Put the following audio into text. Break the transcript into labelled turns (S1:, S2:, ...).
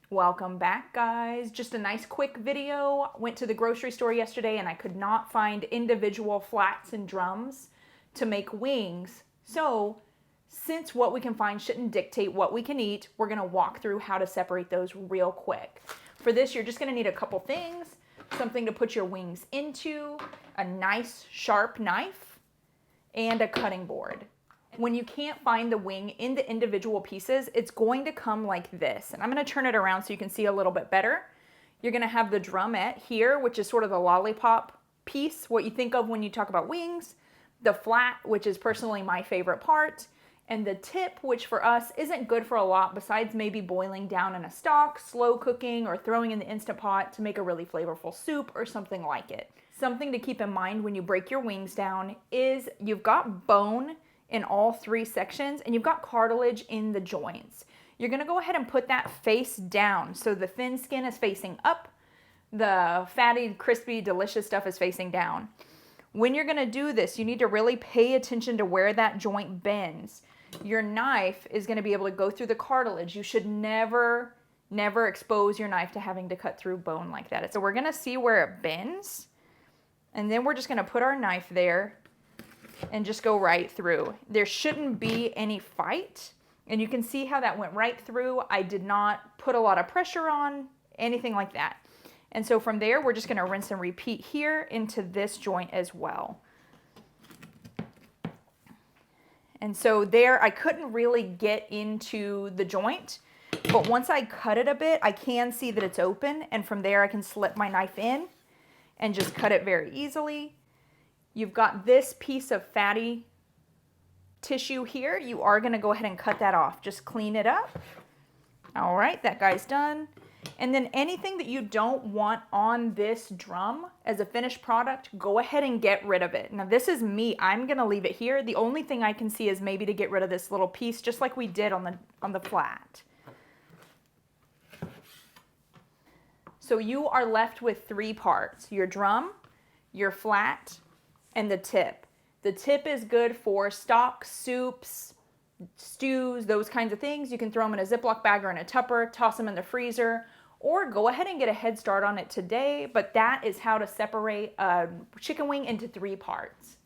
S1: Welcome back, guys. Just a nice quick video. Went to the grocery store yesterday and I could not find individual flats and drums to make wings. So since what we can find shouldn't dictate what we can eat, we're gonna walk through how to separate those real quick. For this, you're just gonna need a couple things: something to put your wings into, a nice sharp knife, and a cutting board. When you can't find the wing in the individual pieces, it's going to come like this. And I'm going to turn it around so you can see a little bit better. You're going to have the drumette here, which is sort of the lollipop piece, what you think of when you talk about wings, the flat, which is personally my favorite part, and the tip, which for us isn't good for a lot besides maybe boiling down in a stock, slow cooking, or throwing in the Instant Pot to make a really flavorful soup or something like it. Something to keep in mind when you break your wings down is you've got bone in all three sections and you've got cartilage in the joints. You're gonna go ahead and put that face down so the thin skin is facing up, the fatty, crispy, delicious stuff is facing down. When you're gonna do this, you need to really pay attention to where that joint bends. Your knife is gonna be able to go through the cartilage. You should never expose your knife to having to cut through bone like that. So we're gonna see where it bends, and then we're just gonna put our knife there and just go right through. There shouldn't be any fight, and you can see how that went right through. I did not put a lot of pressure on, anything like that. And so from there, we're just gonna rinse and repeat here into this joint as well. And so there, I couldn't really get into the joint, but once I cut it a bit, I can see that it's open, and from there I can slip my knife in and just cut it very easily. You've got this piece of fatty tissue here. You are gonna go ahead and cut that off. Just clean it up. All right, that guy's done. And then anything that you don't want on this drum as a finished product, go ahead and get rid of it. Now this is me, I'm gonna leave it here. The only thing I can see is maybe to get rid of this little piece, just like we did on the flat. So you are left with three parts: your drum, your flat, and the tip. The tip is good for stock, soups, stews, those kinds of things. You can throw them in a Ziploc bag or in a Tupper, toss them in the freezer, or go ahead and get a head start on it today. But that is how to separate a chicken wing into three parts.